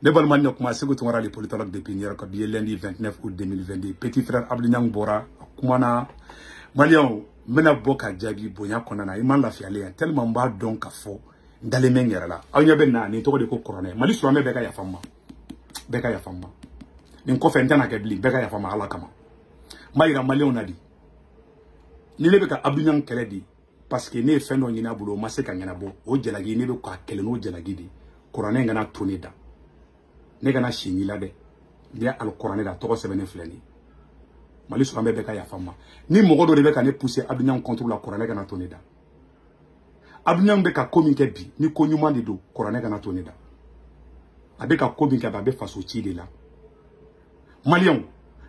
Ne balma nyok ma segu tungara les politologues de Pinière ko biye lundi 29 août 2022 petit frère Abdou Bora kumana Malion mena boka jabi bonya konana iman la fiale tellement ba donc ka fo ndale mengera la awnya benna ni to de ko corona mali so me beka ya fama ni ko fe ntana ke bli beka ya fama ala kama mayira Malion nadi ni le beka Abdou Niang kele di parce que ne fendo nyina bulo ma se ka nyana bo o jelagi ne be ko kele no jelagi di corona ngana tonida ne kana shinyila de dia al corona da to sebene fleni mali so ambe beka ya fama ni mogo do de beka ne pousser Abdou Niang contre la corona kana tonida Abdou Niang beka communiquer bi ni ko nyuma de do corona kana tonida abeka communiquer ba be faso ci de la Malion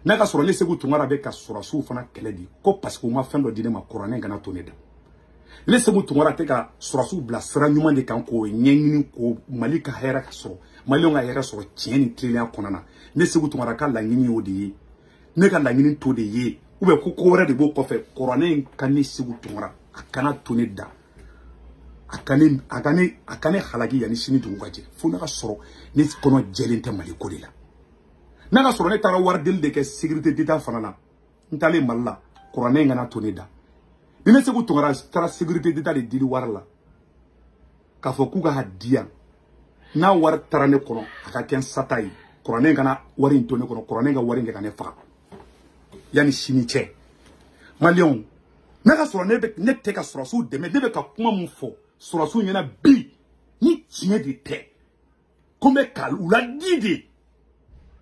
na ka soro le segu tungara beka soro su fana kele di ko parce que ma fendo di ne ma corona kana tonida le segu tungara te ka soro su bla sra nyuma de kan ko nyengini ko mali ka hera ka soro Malion ga hera soro tieni trillion konana ne segu tungara ka la nyini odi ne ka la nyini to de ye ube ko ko wore de bo ko fe corona kan ni segu tungara akana tonida akane halagi yani sini dungu gaje fu na ka soro ne kono jelente mali ko de la na ka soro ne tara war del de ke sécurité d'état fanana ntale malla corona ngana tonida ni ne segu tungara tara sécurité d'état de dili war la ka fo ku ga hadia na war tara ne kono aka ken satai corona ngana wari ntone kono corona nga wari ngana fa yani sini che Malion na ka soro ne te ka soro su de me de ka kuma mu fo soro su nyana bi ni tiye de te comme kal ula didi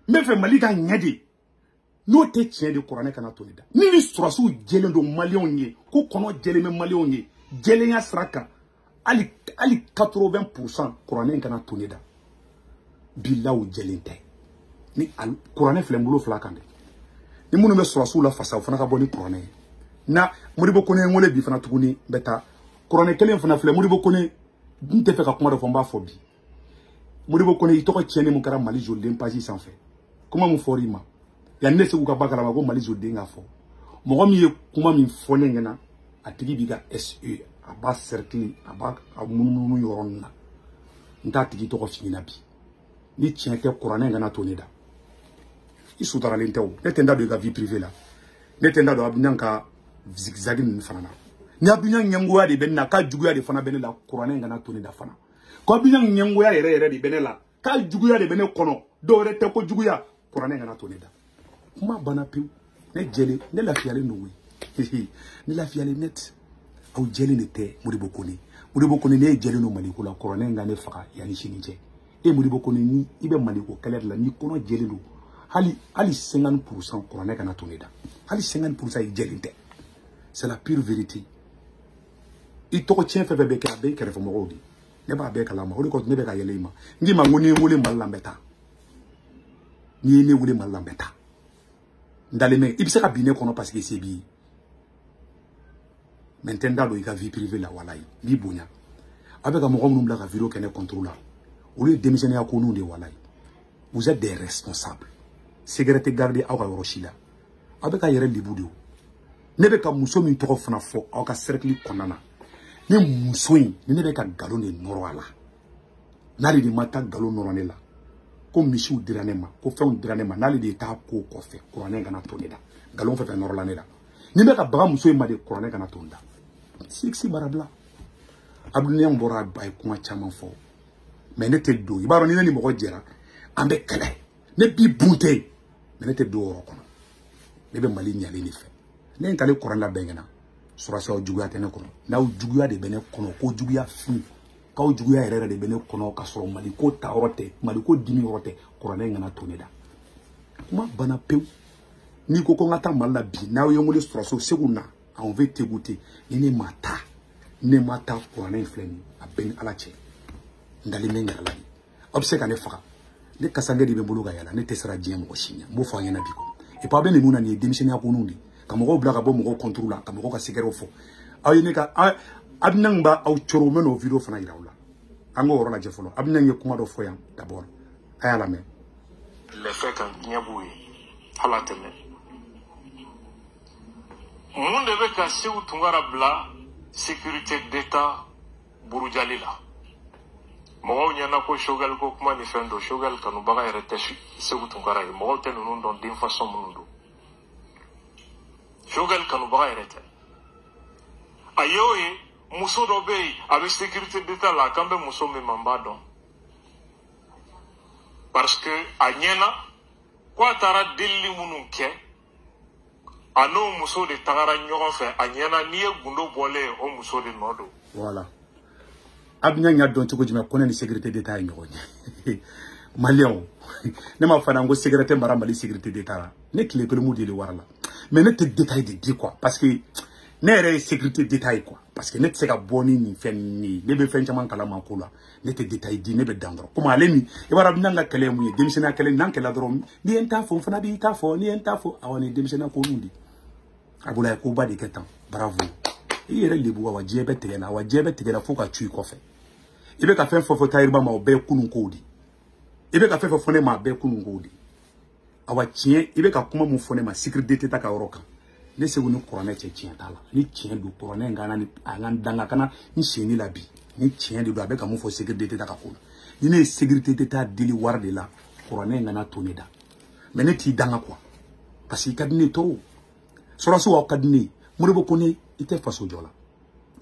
me fe mali ka nyade no te tiye de corona kana tonida ni soro su jelen do Malion ye ko kono jelen me Malion ye jelen ya sraka ali 80% corona kana tonida billahi jelen te ni al corona flembulo flakande ni munu me soro su la fasa fana ka boni corona na muribo kone ngole bi fana tuguni beta corona kelen fana fle muribo kone dinte fe ka kuma do fomba fobi muribo kone itoko tiene mun kara mali jolde mpaji sans fait comment mu forima ya nese ku ka bakala ma go mali jolde nga fo mo mi ye kuma mi fone ngena atigi biga SE aba cercle aba amunu yoronna nta tigi to ko fina bi ni tiene ke corona ngana tonida isutara lentew netenda do ga vie privée la netenda do abinyanka zigzagin fana ni Abdou Niang nyangoya de benna ka juguya de fana benela corona ngana tonida fana ko Abdou Niang nyangoya yere de benela ka juguya de bene kono do rete ko juguya corona ngana tonida kuma bana piu ne jeli ne la fiale no wi ne la fiale net au jeli ne te muribo koni ne jeli no maliko la corona ngane faka yani shinije e muribo koni ni ibe maliko kala la ni kono jeli no hali 50% corona ngana tonida hali 50% jeli te c'est la pure vérité il to tient fait bebe ka be kere fo mo odi ne ba be kala ma o ko ne be ka yele ma ngi ma ngoni ngule malambeta ni ne ngule malambeta ndale me ibisa ka bine kono parce que c'est bi maintenant do ika vie privée la walai bi bonya avec ka mo ngum la ka vidéo kene contrôle au lieu démissionner à konou de walai vous êtes des responsables sécurité garder au ka rochila avec ka yere libudo ne be ka muso min tɔgɔ fana fɔ aw ka cercle kɔnɔna ni muso in ni ne be ka galon de nɔrɔ a la n'ale de ma taa galon nɔrɔ ne la ko misiw dira ne ma ko fɛnw dira ne ma n'ale de t'a ko kɔfɛ kuranɛ kana to ne da galon fɛn fɛn nɔrɔ la ne la ni be ka baga muso in ma de kuranɛ kana to n da siksi barabla Abdou Niang bɔra a ye kuma caman fɔ mais ne tɛ don i b'a dɔn ni ne ni mɔgɔ jɛra an bɛ kɛlɛ ne b'i bunte mais ne tɛ don o yɔrɔ kɔnɔ ne bɛ Mali ɲalen de fɛ ne n tale kuranɛ bɛngɛna surasiw juguya tɛ ne kɔnɔ n'aw juguya de bɛ ne kɔnɔ ko juguya fin k'aw juguya yɛrɛ de bɛ ne kɔnɔ ka sɔrɔ Mali ko ta yɔrɔ tɛ Mali ko dimi yɔrɔ tɛ kuranɛ ngana to ne da kuma bana pewu ni ko ko ngata Mali la bi n'aw ye wele surasiw segu na on veut t'écouter ne ma ta kuranɛ filɛ ni a bɛ ni Ala cɛ ndali mɛ ngara la aw bɛ se ka ne faga ne kasange de bɛ bolo ka yala ne tɛ sera diɲɛ mɔgɔ si ɲɛ n b'o fɔ an ɲɛna bi ko et pas bɛ nin mun na nin ye denmisɛnninya ko nun de ka mɔgɔw bila ka bɔ mɔgɔw contrôle la ka mɔgɔw ka sigɛrɛw fɔ aw ye ne ka Abdou Niang b'a aw coro mɛ n'o vidéo fana yira aw la an k'o yɔrɔ lajɛ fɔlɔ Abdou Niang ye kuma dɔ fɔ yan d'abord a y'a lamɛn les faits kan ɲɛ b'u ye hala tɛmɛ mun de bɛ ka Seku Tunkara bila sécurité d'état burujali la Mɔgɔw ɲɛna ko Choguel ko kuma ni fɛn do Choguel kanubaga yɛrɛ tɛ Segu Tunkara ye mɔgɔw tɛ ninnu dɔn den façon minnu do Choguel kanubaga yɛrɛ tɛ a y'o ye muso dɔ bɛ yen a bɛ sécurité d'état la k'an bɛ muso min ma n b'a dɔn parce que a ɲɛna ko a taara delili minnu kɛ a n'o muso de tagara ɲɔgɔn fɛ a ɲɛna n'i ye gundo bɔlen o muso de nɔ don. Voilà. Abnya nya don cogo jumɛn ko ne ni sécurité d'état ye ɲɔgɔn ye malien ne ma fana ko sécurité mara Mali sécurité d'état la ne tile kelen mu de wara la mais ne te détail de di quoi parce que ne yɛrɛ ye sécurité d'état ye quoi parce que ne tɛ se ka bɔ ni nin fɛn ni ne bɛ fɛn caman kalama ko la ne tɛ détail di ne bɛ dan dɔrɔn comme ale ni i b'a dɔn n'an ka kɛlɛ mun ye denmisɛnninya kɛlɛ n'an kɛlɛ dɔrɔn ni ye n ta fɔ n fana b'i ta fɔ ni ye n ta fɔ awɔ ni denmisɛnninya ko nun di a bolo a ye koba de kɛ tan bravo i yɛrɛ lebu wa diɲɛ bɛ tigɛ na wa diɲɛ bɛ tigɛ na fo ka cu i kɔfɛ i bɛ ka fɛn fɔ Tahirba ma o bɛɛ ye kunun kow di i bɛ ka fɛn fɔ ne ma a bɛɛ ye kunun kow di awa tiɲɛ i bɛ ka kuma mun fɔ ne ma sécurité d'état ka yɔrɔ kan ne Segu ni kuranɛ cɛ tiɲɛ t'a la ni tiɲɛ don kuranɛ ngana ni a ngan danga kana ni seni la bi ni tiɲɛ de don a bɛ ka mun fɔ sécurité d'état ka ko la ni ne sécurité d'état deli wari de la kuranɛ ngana to ne da mais ne t'i danga quoi parce que ka di ne to sɔrɔsi wa ka di ne Modibo ko ne i tɛ faso jɔ la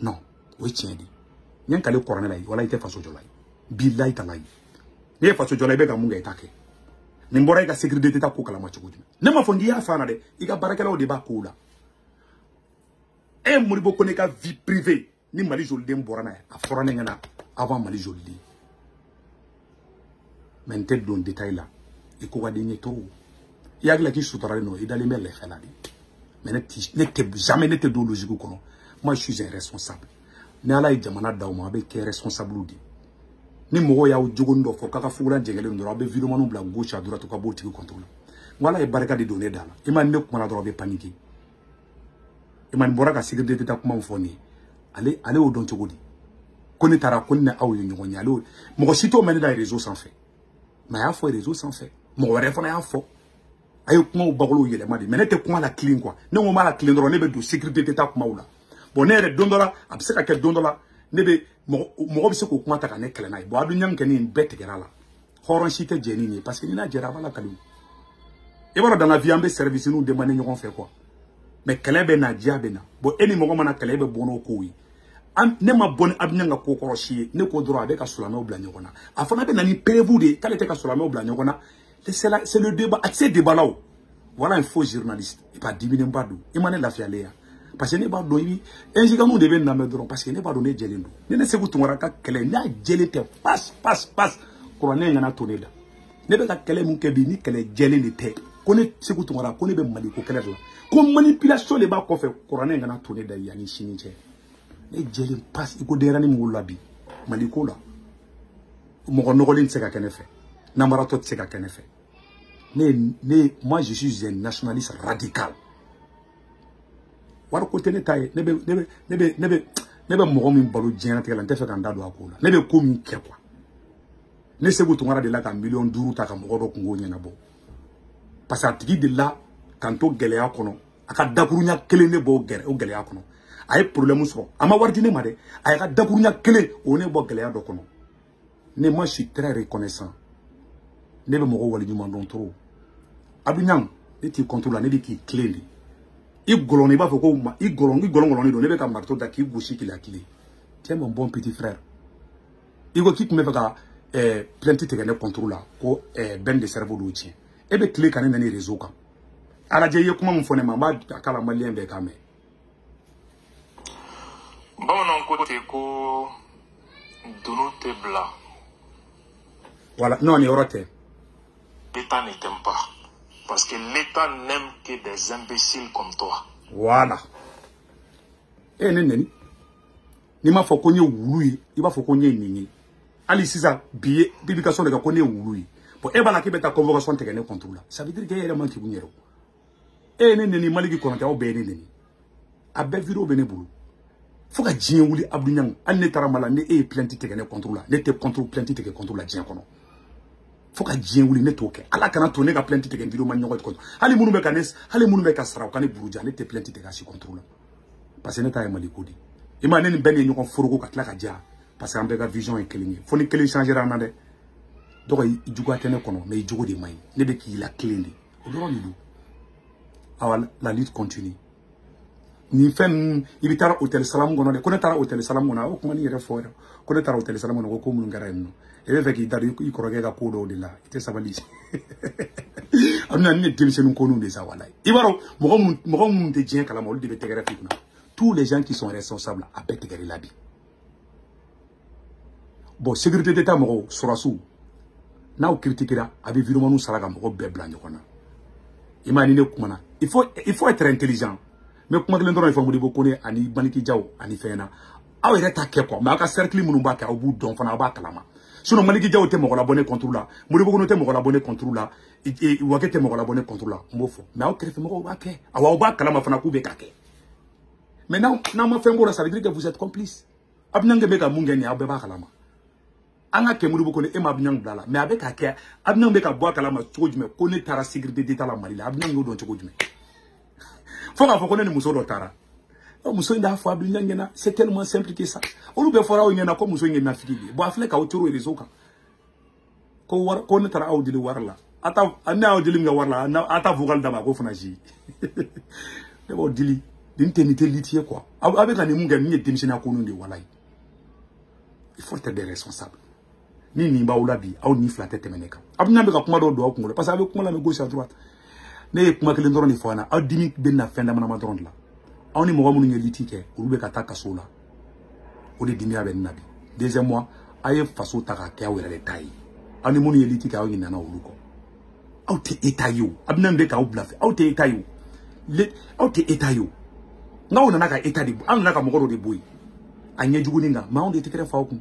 non o ye tiɲɛ de ɲɛ kale kuranɛ la wala i tɛ faso jɔ la billahi talahi ne ye faso jɔ la i bɛ ka mun kɛ i t'a kɛ nin bɔra i ka sécurité d'état ko kalama cogo jumɛn ne ma fɔ n k'i y'a fa na dɛ i ka baarakɛlaw de b'a ko la Modibo ko ne ka vie privée ni Mali joliden bɔra n'a ye a fɔra ne ɲɛna avant Mali joliden mais n tɛ don détail la i ko ka di n ye trop i hakili la k'i suturalen don i dalen bɛ lɛfɛ la de mais jamais ne tɛ don logique kɔnɔ moi je suis un responsable ni ala ye jamana d'aw ma a bɛ kɛ responsable di ni mɔgɔw y'aw jogo dɔ fɔ k'a ka fugulan jɛngɛlen dɔrɔn a bɛ vidéoman bila gauche à droite ka b'o tigi contrôle n ko ala ye barika de don ne da la i ma ne kumana dɔrɔn a bɛ paniquer i ma nin bɔra ka sécurité d'état kuma fɔ ne ye ale y'o dɔn cogo di ko ne taara ko ne ni aw ye ɲɔgɔn ye ale mɔgɔ si t'o mɛn ne da réseau sanfɛ mais a y'a fɔ réseau sanfɛ mɔgɔ wɛrɛ fana y'a fɔ a ye kumaw bagolow yɛlɛma de mais ne tɛ kuma la clean quoi ne ko n b'a la clean dɔrɔn ne bɛ don sécurité d'état kumaw la bon ne yɛrɛ don dɔ la a bɛ se ka kɛ don dɔ la ne bɛ mɔgɔ bɛ se k'o kuma ta ka ne kɛlɛ n'a ye bon Abdou Niang kɛ nin bɛɛ tigɛra la hɔrɔn si tɛ jɛ ni nin ye parce que ni n'a jɛra a b'a la kali i b'a dɔn dans la vie an bɛ service ninnu demander ɲɔgɔn fɛ quoi mais kɛlɛ bɛ na diya bɛ na bon e ni mɔgɔ mana kɛlɛ e bɛ bɔ n'o kow ye ne ma bɔ ni Abdou Niang ka ko kɔrɔ si ye ne ko dɔrɔn a bɛ ka silamɛw bila ɲɔgɔn na a fana bɛ na ni prévu de ye k'ale tɛ ka silamɛw bila ɲɔgɔn na c'est le débat a tɛ se débat la o voilà un faux journaliste i b'a diminen ba don i ma ne lafiyalen ya parce que ne b'a dɔn i bi injigamu de bɛ na mɛ dɔrɔn parce que ne b'a dɔn ne jɛlen don ne ne Segu Tunkara ka kɛlɛ n'a jɛlen tɛ passe kuranɛ in kana to ne da ne bɛ ka kɛlɛ mun kɛ bi ni kɛlɛ jɛlen de tɛ ko ne Segu Tunkara ko ne bɛ Mali ko kɛlɛ de la ko manipulation de b'a kɔfɛ kuranɛ in kana to ne da yanni sini cɛ ne jɛlen passe i ko denyɛrɛnin min wolola bi Mali ko la mɔgɔ nɔgɔlen tɛ se ka kɛ ne fɛ namaratɔ tɛ se ka kɛ ne fɛ moi je suis un nationaliste radical wari ko tɛ ne ta ye ne bɛ mɔgɔ min balo diɲɛlatigɛ la n tɛ fɛ ka n da don a ko la ne bɛ ko min kɛ quoi ne Segu Tunkara de la ka miliyɔn 5 ta ka mɔgɔ dɔ kungo ɲɛnabɔ parce que a tigi de la k'an to gɛlɛya kɔnɔ a ka dakuruɲa kelen ne bɔ o gɛlɛya kɔnɔ a ye problème sɔrɔ a ma wari di ne ma dɛ a ye ka dakuruɲa kelen o ne bɔ gɛlɛya dɔ kɔnɔ ne moi je suis très reconnaissant ne bɛ mɔgɔ waleɲuman dɔn trop Abdou Niang ne t'i contrôle la ne bɛ k'i tilen de i gɔlɔnni i b'a fɔ ko i gɔlɔnni don ne bɛ ka marteau da k'i gosi k'i la tilen tiens mon bon petit frère i ko k'i tun bɛ fɛ ka plainte tigɛ ne contrôle la ko bɛn de cerveau d'o tiɲɛ e bɛ tile ka ne nani réseau kan a lajɛ i ye kuma min fɔ ne ma n b'a k'a la maliyɛn bɛɛ k'a mɛn bamananw ko ten ko dunu tɛ bila voilà non nin yɔrɔ tɛ l'État ne t'aime pas parce que l'État n'aime que des imbéciles comme toi. Voilà. Eh ne neni. Ni ma fɔ ko n ye wulu ye i b'a fɔ ko n ye nin ye. Hali sisan bi publication de ka ko ne ye wulu ye. Bon e b'a la k'i bɛ taa convocation tigɛ ne contre la. Ça veut dire que e yɛrɛ man k'i yɛrɛ o. E ne neni Maliki Konate aw bɛɛ ye ne neni. A bɛɛ vidéo bɛ ne bolo. Fo ka diɲɛ wuli Abdou Niang hali ne taara Mali la ne e ye plainte tigɛ ne contre la. Ne tɛ plainte tigɛ contre la diɲɛ kɔnɔ. Faut que diɲɛ wuli ne t'o kɛ ala kana to ne ka plainte tigɛ vidéo ma ɲɔgɔn kɔnɔ hali minnu bɛ ka sara u ka ne buruja ne tɛ plainte tigɛ a si contre la parce que ne ta ye Mali ko di i ma ne ni bɛɛ ni ɲɔgɔn foroko ka tila ka diya parce que an bɛɛ ka vision ye kelen ye fo ni kelen changer an na dɛ dɔgɔ i juguya tɛ ne kɔnɔ mais i jogo de man ɲi ne bɛ k'i la kelen de o dɔrɔn de don awa la lutte continue ni fɛn i bɛ taara hôtel Salam kɔnɔ dɛ ko ne taara hôtel Salam kɔnɔ o kuma ni yɛrɛ fɔ yɛrɛ ko ne taara hôtel Salam kɔnɔ ko minnu kɛra yen nɔ i bɛ fɛ k'i da don i kɔrɔkɛ ka ko dɔw de la i tɛ sabali a bɛna ni ne denmisɛnnin ko ninnu de sa walayi i b'a dɔn mɔgɔ minnu tɛ diɲɛ kalama olu de bɛ tɛgɛrɛ fi kunna tous les gens qui sont responsables a bɛɛ tɛgɛrɛ la bi bon sécurité d'état mɔgɔw sɔrɔsiw n'aw critiquera a bɛ vidéo sara ka mɔgɔ bɛɛ bila ɲɔgɔn na i m'a ni ne kumana il faut être intelligent mais kuma kelen dɔrɔn de fɔ Modibo Kone ani Baniki Jaw ani fɛn na aw yɛrɛ ta kɛ quoi mais aw ka cercle minnu b'a kɛ aw b'u dɔn fana aw b'a kalama sinon Baniki Jaw tɛ mɔgɔ labɔ ne contre la Modibo Kone tɛ mɔgɔ labɔ ne contre la Wake tɛ mɔgɔ labɔ ne contre la n b'o fɔ mais aw kɛrɛfɛ mɔgɔw b'a kɛ aw b'a kalama fana k'u bɛ k'a kɛ mais n'aw ma fɛn k'o la ça veut dire que vous êtes complice Abinang bɛ ka mun kɛ nin aw bɛɛ b'a kalama an ka kɛ Modibo Kone e ma Abinang bila la mais a bɛ k'a kɛ Abinang bɛ ka bɔ a kalama cogo jumɛn ko ne taara sécurité d'état la Mali la Abinang y'o dɔn cogo jumɛn faut k'a fɔ ko ne ni muso dɔ taara muso in d'a fɔ Abinang ɲɛna c'est tellement simple que ça olu bɛ fɔra aw ɲɛna ko muso in ye nafiki de ye bon a filɛ k'aw turu réseau kan ko ne taara aw deli wari la ne y'aw deli min kɛ wari la a ta vocal d'a ma ko fana si ne b'aw deli nin tɛ lutte ye quoi aw bɛ ka nin mun kɛ nin ye denmisɛnninya ko ninnu de walayi il faut être des responsables ni nin b'aw la bi aw ni fila tɛ tɛmɛ ne kan Abinang bɛ ka kuma dɔw don aw kunkolo parce que a bɛ kuma la gauche à droite ne ye kuma kelen dɔrɔn de fɔ an na aw dimi bɛ na fɛn damadama dɔrɔn de la aw ni mɔgɔ minnu ye lutte kɛ olu bɛ ka taa kaso la o de dimiya bɛ nin na bi deuxième mois aw ye faso ta k'a kɛ aw yɛrɛ de ta ye aw ni minnu ye lutte kɛ aw ɲinana olu kɔ aw tɛ état ye o Abinang bɛ k'aw bila fɛ aw tɛ état ye o aw tɛ état ye o n'aw nana ka état de an nana ka mɔgɔ dɔ de bɔ yen a ɲɛ jugunin kan mais anw de tɛgɛrɛ fa aw kun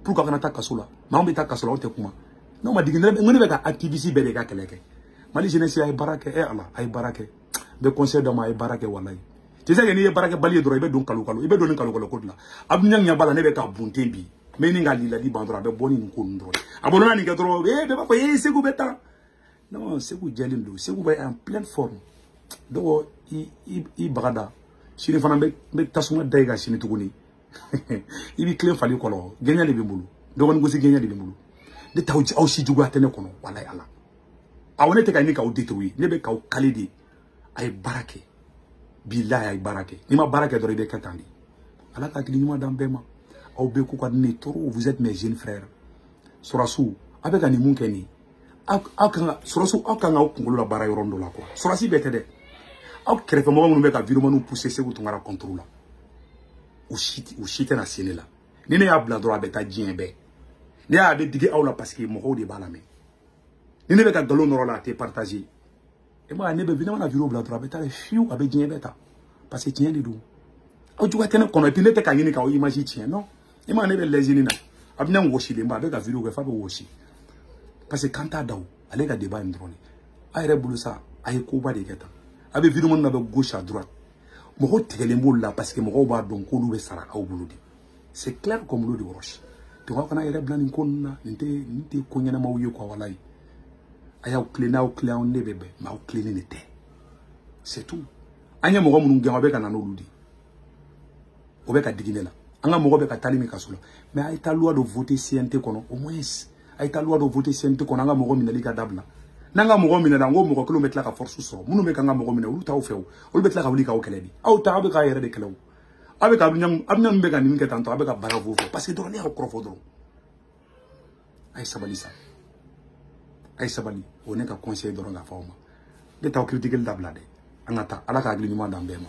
pour que aw kana taa kaso la mais anw bɛ taa kaso la aw tɛ kuma n'aw ma digi ne bɛ ka activiste bɛɛ de ka kɛlɛ kɛ Mali jeunesse a ye baara kɛ Ala a ye baara kɛ n bɛ conseil d'a ma a ye baara kɛ walayi tu sais que n'i ye baara kɛ bali ye dɔrɔn i bɛ don kalo i bɛ don ni kalo ko de la Abinang ɲɛ b'a la ne bɛ ka bunten bi mais ni ka lilali ban dɔrɔn a bɛ bɔ ni nin ko ninnu dɔrɔn a bɔra nin kɛ dɔrɔn bɛɛ b'a fɔ Segu bɛ taa non Segu jɛlen don Segu bɛ en pleine forme donc i bagada sini fana n bɛ tasuma da i kan sini tuguni i b'i tilen fali kɔnɔ gɛɲɛ de bɛ n bolo dɔgɔnin gosi gɛɲɛ de bɛ n bolo ne t'aw aw si juguya tɛ ne kɔnɔ walayi Ala aw ne tɛ ka ɲini k'aw détruire ne bɛ k'aw kale de a ye baara kɛ bilahi a ye baara kɛ n'i ma baara kɛ dɔrɔn i bɛ kɛ tan de Ala ka hakili ɲuman d'an bɛɛ ma aw bɛɛ ko ka ne tɔɔrɔ vous êtes mes jeunes frères sɔrɔsiw a bɛ ka nin mun kɛ nin aw kan ka sɔrɔsiw aw kan ka aw kunkolo la baara yɔrɔ dɔ la quoi sɔrɔsi bɛɛ tɛ dɛ aw kɛrɛfɛ mɔgɔ minnu bɛ ka vidéo pousser Segu Tunkara contre la u si tɛ na se ne la ni ne y'a bila dɔrɔn a bɛ taa diɲɛ bɛɛ ne y'a bɛ digi aw la parce que mɔgɔw de b'a lamɛn ni ne bɛ ka nkalon nɔrɔ la a tɛ partager e ma ne bɛ vidéo bila dɔrɔn a bɛ taa fiyewu a bɛ diɲɛ bɛɛ ta parce que tiɲɛ de don aw juguya tɛ ne kɔnɔ et puis ne tɛ ka ɲini k'aw image tiɲɛ non e ma ne bɛ lɛzini na a bɛ na wɔsilen ba a bɛ ka vidéo kɛ f'a bɛ wɔsi parce que kan t'a da o ale ka débat in dɔrɔn de a yɛrɛ bolo sa a ye koba de kɛ tan a bɛ vidéo na bɛ gauche à droite mɔgɔw tigɛlen b'olu la parce que mɔgɔw b'a dɔn k'olu bɛ sara aw bolo de c'est clair comme l'eau de roche donc aw kana yɛrɛ bila nin ko ninnu na nin tɛ ko ɲɛnamaw ye quoi walayi a y'aw tilen n'aw tilen aw ne bɛ bɛn mais aw tilennen de tɛ c'est tout an ye mɔgɔ minnu gɛn aw bɛ ka na n'olu de o bɛ ka digi ne la an ka mɔgɔ bɛ ka taali min kaso la mais a ye taa loi dɔ voter CNT kɔnɔ au moins a ye taa loi dɔ voter CNT kɔnɔ an ka mɔgɔ minɛli ka dabila n'an ka mɔgɔ minɛna n ko mɔgɔ kelen bɛ tila ka force sɔrɔ minnu bɛ k'an ka mɔgɔ minɛ olu t'aw fɛ o olu bɛ tila ka wuli k'aw kɛlɛ de aw ta aw bɛ k'a yɛrɛ de kɛlɛ o aw bɛ ka Abinang bɛ ka nin kɛ tantɔ aw bɛ ka baara f'o fɛ parce que dɔrɔn ne y'aw kɔrɔfɔ dɔrɔn a ye sabali sa a ye sabali o ne ka conseil dɔrɔn k'a fɔ aw ma ne t'aw critiquer dabila dɛ an ka taa Ala ka hakili ɲuman d'an bɛɛ ma.